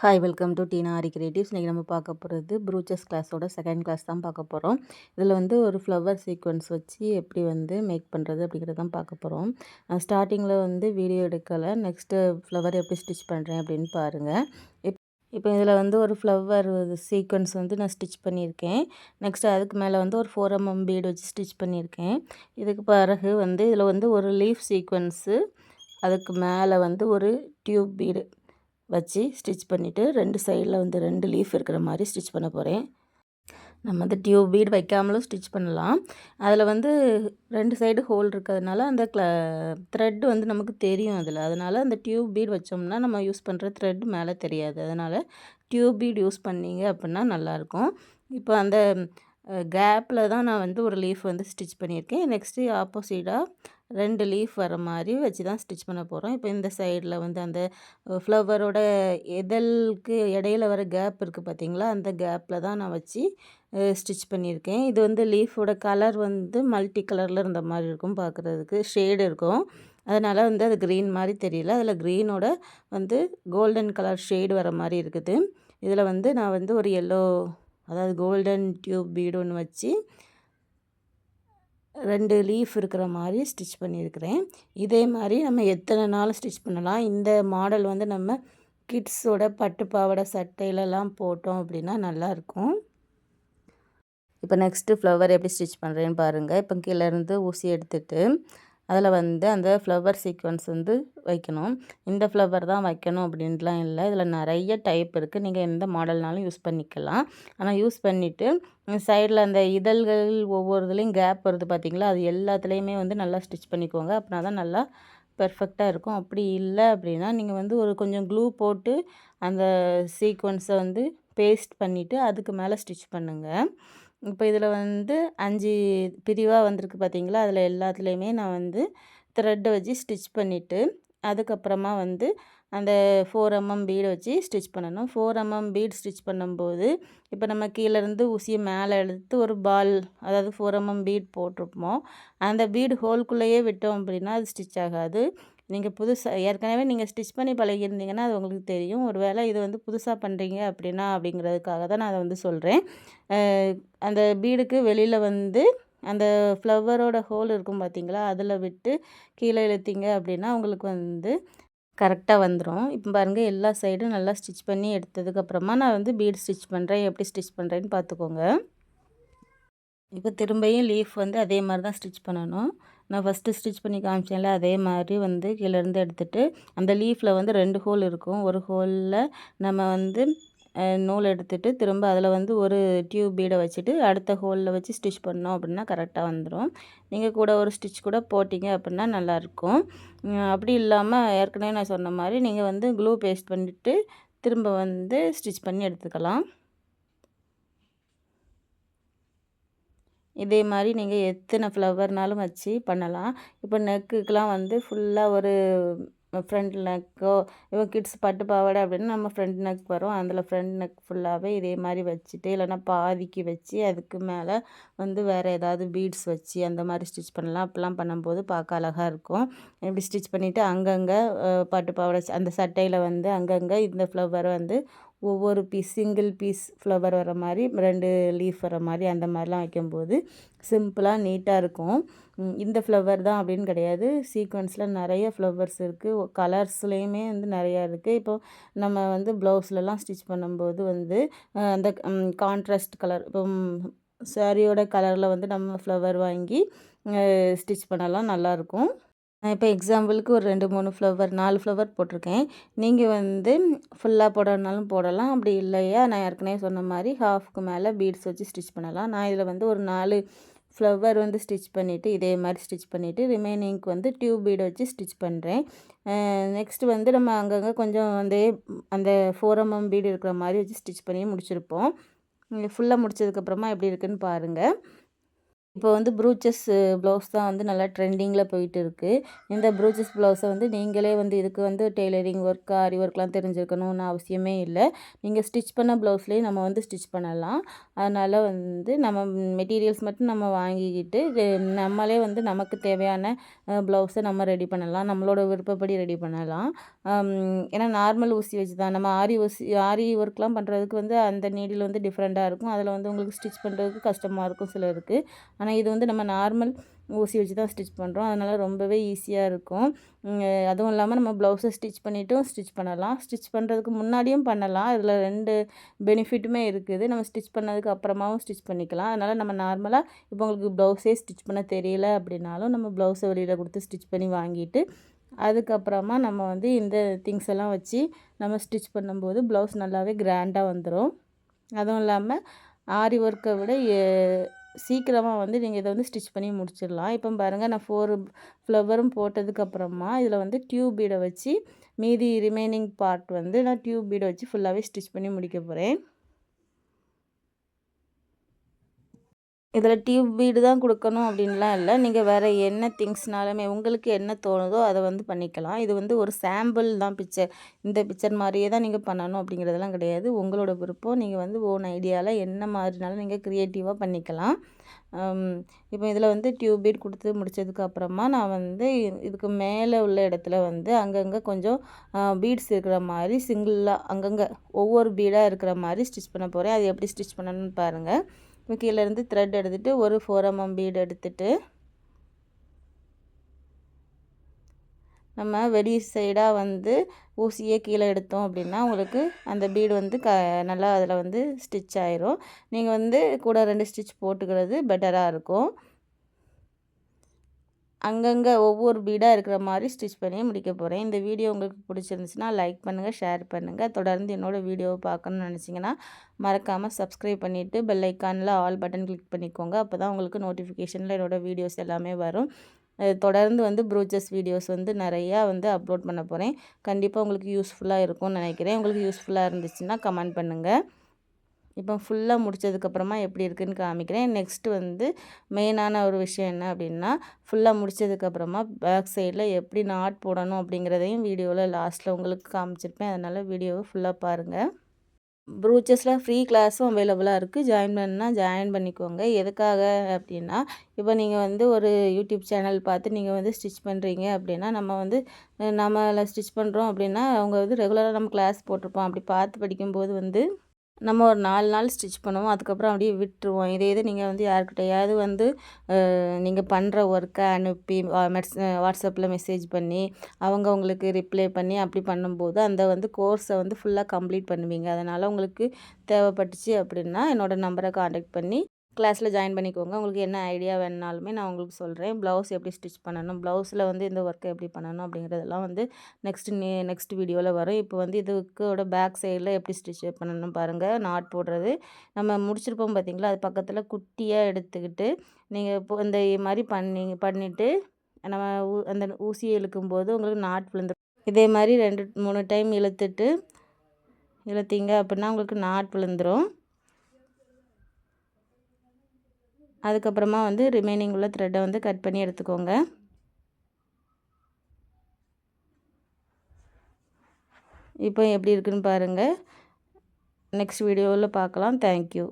Hi welcome to Teena Aari creatives. இன்றைக்கி நம்ம பார்க்க போகிறது ப்ரூச்சஸ் கிளாஸோட செகண்ட் கிளாஸ் தான் பார்க்க போகிறோம். இதில் வந்து ஒரு ஃப்ளவர் சீக்வன்ஸ் வச்சு எப்படி வந்து மேக் பண்ணுறது அப்படிங்கிறது தான் பார்க்க போகிறோம். ஸ்டார்டிங்கில் வந்து வீடியோ எடுக்கலை. நெக்ஸ்ட்டு ஃப்ளவர் எப்படி ஸ்டிச் பண்ணுறேன் அப்படின்னு பாருங்கள். இப்போ இதில் வந்து ஒரு ஃப்ளவர் சீக்வன்ஸ் வந்து நான் ஸ்டிச் பண்ணியிருக்கேன். நெக்ஸ்ட்டு அதுக்கு மேலே வந்து ஒரு 4mm பீடு வச்சு ஸ்டிச் பண்ணியிருக்கேன். இதுக்கு பிறகு வந்து இதில் வந்து ஒரு லீஃப் சீக்வன்ஸு, அதுக்கு மேலே வந்து ஒரு டியூப் பீடு வச்சு ஸ்டிச் பண்ணிவிட்டு 2 சைடில் வந்து 2 லீஃப் இருக்கிற மாதிரி ஸ்டிச் பண்ண போகிறேன். நம்ம வந்து டியூப் பீட் வைக்காமலும் ஸ்டிச் பண்ணலாம். அதில் வந்து 2 சைடு ஹோல் இருக்கிறதுனால அந்த த்ரெட் வந்து நமக்கு தெரியும் அதில். அதனால் அந்த டியூப் பீட் வச்சோம்னா நம்ம யூஸ் பண்ணுற த்ரெட் மேலே தெரியாது. அதனால் டியூப் பீட் யூஸ் பண்ணிங்க அப்படின்னா நல்லாயிருக்கும். இப்போ அந்த கேப்பில் தான் நான் வந்து ஒரு லீஃப் வந்து ஸ்டிச் பண்ணியிருக்கேன். நெக்ஸ்ட்டு ஆப்போசிட்டாக 2 லீஃப் வர மாதிரி வச்சு தான் ஸ்டிச் பண்ண போகிறோம். இப்போ இந்த சைடில் வந்து அந்த ஃப்ளவரோட இதழுக்கு இடையில வர கேப் இருக்குது பார்த்தீங்களா, அந்த கேப்பில் தான் நான் வச்சு ஸ்டிச் பண்ணியிருக்கேன். இது வந்து லீஃபோட கலர் வந்து மல்டி கலரில் இருந்த மாதிரி இருக்கும் பார்க்குறதுக்கு, ஷேடு இருக்கும். அதனால் வந்து அது க்ரீன் மாதிரி தெரியல. அதில் க்ரீனோட வந்து கோல்டன் கலர் ஷேடு வர மாதிரி இருக்குது. இதில் வந்து நான் வந்து ஒரு எல்லோ, அதாவது கோல்டன் டியூப் பீடு ஒன்று வச்சு 2 லீஃப் இருக்கிற மாதிரி ஸ்டிச் பண்ணியிருக்கிறேன். இதே மாதிரி நம்ம எத்தனை நாள் ஸ்டிச் பண்ணலாம். இந்த மாடல் வந்து நம்ம கிட்ஸோட பட்டு பாவாடை சட்டையிலலாம் போட்டோம் அப்படின்னா நல்லாயிருக்கும். இப்போ நெக்ஸ்ட்டு ஃப்ளவர் எப்படி ஸ்டிச் பண்ணுறேன்னு பாருங்கள். இப்போ கீழேருந்து ஊசி எடுத்துகிட்டு அதில் வந்து அந்த ஃப்ளவர் சீக்வன்ஸ் வந்து வைக்கணும். இந்த ஃப்ளவர் தான் வைக்கணும் அப்படின்ட்டுலாம் இல்லை. இதில் நிறைய டைப் இருக்குது. நீங்கள் எந்த மாடல்னாலும் யூஸ் பண்ணிக்கலாம். ஆனால் யூஸ் பண்ணிவிட்டு சைடில் அந்த இதழ்கள் ஒவ்வொரு இதுலேயும் கேப் வருது பார்த்திங்களா, அது எல்லாத்துலேயுமே வந்து நல்லா ஸ்டிச் பண்ணிக்கோங்க. அப்படின்னா தான் நல்லா பெர்ஃபெக்டாக இருக்கும். அப்படி இல்லை அப்படின்னா நீங்கள் வந்து ஒரு கொஞ்சம் க்ளூ போட்டு அந்த சீக்வன்ஸை வந்து பேஸ்ட் பண்ணிவிட்டு அதுக்கு மேலே ஸ்டிச் பண்ணுங்கள். இப்போ இதில் வந்து 5 பிரிவாக வந்திருக்கு பார்த்தீங்களா, அதில் எல்லாத்துலேயுமே நான் வந்து த்ரெட்டை வச்சு ஸ்டிச் பண்ணிவிட்டு அதுக்கப்புறமா வந்து அந்த 4mm பீடை வச்சு ஸ்டிச் பண்ணணும். 4mm பீட் ஸ்டிச் பண்ணும்போது இப்போ நம்ம கீழேருந்து ஊசியை மேலே எடுத்து ஒரு பால், அதாவது 4mm பீட் போட்டிருப்போம். அந்த பீடு ஹோல்குள்ளேயே விட்டோம் அப்படின்னா அது ஸ்டிச் ஆகாது. நீங்கள் ஏற்கனவே நீங்கள் ஸ்டிச் பண்ணி பழகியிருந்தீங்கன்னா அது உங்களுக்கு தெரியும். ஒரு வேளை இது வந்து புதுசாக பண்ணுறீங்க அப்படின்னா அப்படிங்கிறதுக்காக தான் நான் அதை வந்து சொல்கிறேன். அந்த பீடுக்கு வெளியில் வந்து அந்த ஃப்ளவரோட ஹோல் இருக்கும் பார்த்தீங்களா, அதில் விட்டு கீழே இழுத்தீங்க அப்படின்னா உங்களுக்கு வந்து கரெக்டாக வந்துடும். இப்போ பாருங்கள், எல்லா சைடும் நல்லா ஸ்டிச் பண்ணி எடுத்ததுக்கப்புறமா நான் வந்து பீட் ஸ்டிச் பண்ணுறேன். எப்படி ஸ்டிச் பண்ணுறேன்னு பார்த்துக்கோங்க. இப்போ திரும்பியும் லீஃப் வந்து அதே மாதிரி தான் ஸ்டிச் பண்ணணும். நான் ஃபஸ்ட்டு ஸ்டிச் பண்ணி காமிச்சேன்ல, அதே மாதிரி வந்து கீழேருந்து எடுத்துகிட்டு அந்த லீஃபில் வந்து 2 ஹோல் இருக்கும். ஒரு ஹோலில் நம்ம வந்து நூல் எடுத்துகிட்டு திரும்ப அதில் வந்து ஒரு டியூப் பீடை வச்சுட்டு அடுத்த ஹோலில் வச்சு ஸ்டிச் பண்ணோம் அப்படின்னா கரெக்டாக வந்துடும். நீங்கள் கூட ஒரு ஸ்டிச் கூட போட்டிங்க அப்படின்னா நல்லாயிருக்கும். அப்படி இல்லாமல் ஏற்கனவே நான் சொன்ன மாதிரி நீங்கள் வந்து க்ளூ பேஸ்ட் பண்ணிவிட்டு திரும்ப வந்து ஸ்டிச் பண்ணி எடுத்துக்கலாம். இதே மாதிரி நீங்கள் எத்தனை ஃப்ளவர்னாலும் வச்சு பண்ணலாம். இப்போ நெக்குக்கெலாம் வந்து ஃபுல்லாக ஒரு ஃப்ரண்ட் நெக்கோ, இப்போ கிட்ஸ் பட்டு பாவாடை அப்படின்னா நம்ம ஃப்ரண்ட் நெக் வரும். அதில் ஃப்ரண்ட் நெக் ஃபுல்லாகவே இதே மாதிரி வச்சுட்டு, இல்லைனா பாதிக்கு வச்சு அதுக்கு மேலே வந்து வேறு ஏதாவது பீட்ஸ் வச்சு அந்த மாதிரி ஸ்டிச் பண்ணலாம். அப்படிலாம் பண்ணும்போது பார்க்க அழகாக இருக்கும். இப்படி ஸ்டிச் பண்ணிவிட்டு அங்கங்கே பட்டு பாவாடை அந்த சட்டையில் வந்து அங்கங்கே இந்த ஃப்ளவர் வந்து ஒவ்வொரு சிங்கிள் பீஸ் ஃப்ளவர் வர மாதிரி 2 லீஃப் வர மாதிரி அந்த மாதிரிலாம் வைக்கும்போது சிம்பிளாக நீட்டாக இருக்கும். இந்த ஃப்ளவர் தான் அப்படின்னு கிடையாது. சீக்வன்ஸில் நிறைய ஃப்ளவர்ஸ் இருக்குது. கலர்ஸ்லேயுமே வந்து நிறையா இருக்குது. இப்போது நம்ம வந்து ப்ளவுஸ்லலாம் ஸ்டிச் பண்ணும்போது வந்து அந்த கான்ட்ராஸ்ட் கலர், இப்போ சாரியோட கலரில் வந்து நம்ம ஃப்ளவர் வாங்கி ஸ்டிச் பண்ணலாம், நல்லாயிருக்கும். நான் இப்போ எக்ஸாம்பிளுக்கு ஒரு 2, 3 ஃப்ளவர் 4 ஃப்ளவர் போட்டிருக்கேன். நீங்கள் வந்து ஃபுல்லாக போடணுனாலும் போடலாம். அப்படி இல்லையா, நான் ஏற்கனவே சொன்ன மாதிரி ஹாஃப்க்கு மேலே பீட்ஸ் வச்சு ஸ்டிச் பண்ணலாம். நான் இதில் வந்து ஒரு 4 ஃப்ளவர் வந்து ஸ்டிச் பண்ணிவிட்டு இதே மாதிரி ஸ்டிச் பண்ணிவிட்டு ரிமைனிங்க்கு வந்து டியூப் பீடை வச்சு ஸ்டிச் பண்ணுறேன். நெக்ஸ்ட்டு வந்து நம்ம அங்கங்கே கொஞ்சம் வந்து அந்த 4mm பீடு இருக்கிற மாதிரி வச்சு ஸ்டிச் பண்ணி முடிச்சிருப்போம். ஃபுல்லாக முடிச்சதுக்கப்புறமா எப்படி இருக்குதுன்னு பாருங்கள். இப்போ வந்து ப்ரூச்சஸ் ப்ளவுஸ் தான் வந்து நல்லா ட்ரெண்டிங்கில் போயிட்டு இருக்குது. இந்த ப்ரூச்சஸ் ப்ளவுஸை வந்து நீங்களே வந்து இதுக்கு வந்து டெய்லரிங் ஒர்க், ஆரி ஒர்க்லாம் தெரிஞ்சிருக்கணும்னு அவசியமே இல்லை. நீங்கள் ஸ்டிச் பண்ண ப்ளவுஸ்லேயே நம்ம வந்து ஸ்டிச் பண்ணலாம். அதனால் வந்து நம்ம மெட்டீரியல்ஸ் மட்டும் நம்ம வாங்கிக்கிட்டு நம்மளே வந்து நமக்கு தேவையான ப்ளவுஸை நம்ம ரெடி பண்ணலாம். நம்மளோட விருப்பப்படி ரெடி பண்ணலாம். ஏன்னா நார்மல் ஊசி வச்சு தான் நம்ம ஆரி ஒர்க்லாம் பண்ணுறதுக்கு வந்து அந்த நீடில் வந்து டிஃப்ரெண்ட்டாக இருக்கும். அதில் வந்து உங்களுக்கு ஸ்டிச் பண்ணுறதுக்கு கஷ்டமாக இருக்கும் சிலருக்கு. ஆனால் இது வந்து நம்ம நார்மல் ஊசி வச்சு தான் ஸ்டிச் பண்ணுறோம். அதனால் ரொம்பவே ஈஸியாக இருக்கும். அதுவும் இல்லாமல் நம்ம ப்ளவுஸை ஸ்டிச் பண்ணலாம். ஸ்டிச் பண்ணுறதுக்கு முன்னாடியும் பண்ணலாம். இதில் 2 பெனிஃபிட்டுமே இருக்குது. நம்ம ஸ்டிச் பண்ணதுக்கு அப்புறமாவும் ஸ்டிச் பண்ணிக்கலாம். அதனால் நம்ம நார்மலாக இப்போ உங்களுக்கு ப்ளவுஸே ஸ்டிச் பண்ண தெரியல அப்படின்னாலும் நம்ம ப்ளவுஸை வெளியில் கொடுத்து ஸ்டிச் பண்ணி வாங்கிட்டு அதுக்கப்புறமா நம்ம வந்து இந்த திங்ஸ் எல்லாம் வச்சு நம்ம ஸ்டிச் பண்ணும்போது ப்ளவுஸ் நல்லாவே கிராண்டாக வந்துடும். அதுவும் இல்லாமல் ஆரி ஒர்க்கை விட சீக்கிரமாக வந்து நீங்கள் இதை வந்து ஸ்டிச் பண்ணி முடிச்சிடலாம். இப்போ பாருங்கள், நான் 4 ஃப்ளவரும் போட்டதுக்கப்புறமா இதில் வந்து டியூப் பீடை வச்சு மீதி ரிமைனிங் பார்ட் வந்து நான் டியூப் பீடை வச்சு ஃபுல்லாகவே ஸ்டிச் பண்ணி முடிக்க போகிறேன். இதில் டியூப் பீடு தான் கொடுக்கணும் அப்படின்லாம் இல்லை. நீங்கள் வேறு என்ன திங்ஸ்னாலுமே உங்களுக்கு என்ன தோணுதோ அதை வந்து பண்ணிக்கலாம். இது வந்து ஒரு சாம்பிள் தான் பிக்சர். இந்த பிக்சர் மாதிரியே தான் நீங்கள் பண்ணணும் அப்படிங்கிறதெல்லாம் கிடையாது. உங்களோட விருப்பம். நீங்கள் வந்து ஓன் ஐடியாவில் என்ன மாதிரினாலும் நீங்கள் க்ரியேட்டிவாக பண்ணிக்கலாம். இப்போ இதில் வந்து டியூப் பீட் கொடுத்து முடித்ததுக்கப்புறமா நான் வந்து இதுக்கு மேலே உள்ள இடத்துல வந்து அங்கங்கே கொஞ்சம் பீட்ஸ் இருக்கிற மாதிரி சிங்கிளாக அங்கங்கே ஒவ்வொரு பீடாக இருக்கிற மாதிரி ஸ்டிச் பண்ண போகிறேன். அது எப்படி ஸ்டிச் பண்ணணும்னு பாருங்கள். இப்போ கீழேருந்து த்ரெட் எடுத்துகிட்டு ஒரு 4 mm பீடு எடுத்துகிட்டு நம்ம வெளி சைடாக வந்து ஊசியே கீழே எடுத்தோம் அப்படின்னா உங்களுக்கு அந்த பீடு வந்து நல்லா அதில் வந்து ஸ்டிச் ஆயிரும். நீங்கள் வந்து கூட 2 ஸ்டிச் போட்டுக்கிறது பெட்டராக இருக்கும். அங்கங்கே ஒவ்வொரு பீடாக இருக்கிற மாதிரி ஸ்டிச் பண்ணி முடிக்க போகிறேன். இந்த வீடியோ உங்களுக்கு பிடிச்சிருந்துச்சுன்னா லைக் பண்ணுங்கள், ஷேர் பண்ணுங்கள். தொடர்ந்து என்னோடய வீடியோவை பார்க்கணுன்னு நினச்சிங்கன்னா மறக்காமல் சப்ஸ்கிரைப் பண்ணிவிட்டு பெல் ஐக்கானில் ஆல் பட்டன் கிளிக் பண்ணிக்கோங்க. அப்போ தான் உங்களுக்கு நோட்டிஃபிகேஷனில் என்னோடய வீடியோஸ் எல்லாமே வரும். தொடர்ந்து வந்து ப்ரூச்சஸ் வீடியோஸ் வந்து நிறையா வந்து அப்லோட் பண்ண போகிறேன். கண்டிப்பாக உங்களுக்கு யூஸ்ஃபுல்லாக இருக்கும்னு நினைக்கிறேன். உங்களுக்கு யூஸ்ஃபுல்லாக இருந்துச்சுன்னா கமெண்ட் பண்ணுங்கள். இப்போ ஃபுல்லாக முடித்ததுக்கப்புறமா எப்படி இருக்குதுன்னு காமிக்கிறேன். நெக்ஸ்ட்டு வந்து மெயினான ஒரு விஷயம் என்ன அப்படின்னா, ஃபுல்லாக முடித்ததுக்கப்புறமா பேக் சைடில் எப்படி நாட் போடணும் அப்படிங்கிறதையும் வீடியோவில் லாஸ்ட்டில் உங்களுக்கு காமிச்சிருப்பேன். அதனால் வீடியோவை ஃபுல்லாக பாருங்கள். ப்ரூச்சஸில் ஃப்ரீ கிளாஸும் அவைலபிளாக இருக்குது. ஜாயின் பண்ணால் ஜாயின் பண்ணிக்கோங்க. எதுக்காக அப்படின்னா, இப்போ நீங்கள் வந்து ஒரு யூடியூப் சேனல் பார்த்து நீங்கள் வந்து ஸ்டிச் பண்ணுறீங்க அப்படின்னா, நம்ம வந்து நம்மள ஸ்டிச் பண்ணுறோம் அப்படின்னா, அவங்க வந்து ரெகுலராக நம்ம கிளாஸ் போட்டிருப்போம். அப்படி பார்த்து படிக்கும்போது வந்து நம்ம ஒரு 4 நாள் ஸ்டிச் பண்ணுவோம். அதுக்கப்புறம் அப்படியே விட்டுருவோம். இதே நீங்கள் வந்து யார்கிட்டயாவது வந்து நீங்கள் பண்ணுற ஒர்க்கை அனுப்பி வாட்ஸ்அப்பில் மெசேஜ் பண்ணி அவங்க உங்களுக்கு ரிப்ளை பண்ணி அப்படி பண்ணும்போது அந்த வந்து கோர்ஸை வந்து ஃபுல்லாக கம்ப்ளீட் பண்ணுவீங்க. அதனால் உங்களுக்கு தேவைப்பட்டுச்சு அப்படின்னா என்னோடய நம்பரை காண்டாக்ட் பண்ணி கிளாஸில் ஜாயின் பண்ணிக்கோங்க. உங்களுக்கு என்ன ஐடியா வேணுனாலுமே நான் உங்களுக்கு சொல்கிறேன். ப்ளவுஸ் எப்படி ஸ்டிச் பண்ணணும், ப்ளவுஸில் வந்து இந்த ஒர்க்கை எப்படி பண்ணணும் அப்படிங்கிறதெல்லாம் வந்து நெக்ஸ்ட் வீடியோவில் வரும். இப்போ வந்து இதுக்கோட பேக் சைடில் எப்படி ஸ்டிச் பண்ணணும் பாருங்கள். நாட் போடுறது நம்ம முடிச்சிருப்போம் பார்த்தீங்களா, அது பக்கத்தில் குட்டியாக எடுத்துக்கிட்டு நீங்கள் இப்போ இந்த மாதிரி பண்ணிவிட்டு நம்ம அந்த ஊசியை இழுக்கும்போது உங்களுக்கு நாட் விழுந்துடும். இதே மாதிரி 2, 3 டைம் இழுத்தீங்க அப்படின்னா உங்களுக்கு நாட் விழுந்துடும். அதுக்கப்புறமா வந்து ரிமைனிங் உள்ள த்ரெட்டை வந்து கட் பண்ணி எடுத்துக்கோங்க. இப்போ எப்படி இருக்குன்னு பாருங்கள். நெக்ஸ்ட் வீடியோவில் பார்க்கலாம். தேங்க்யூ.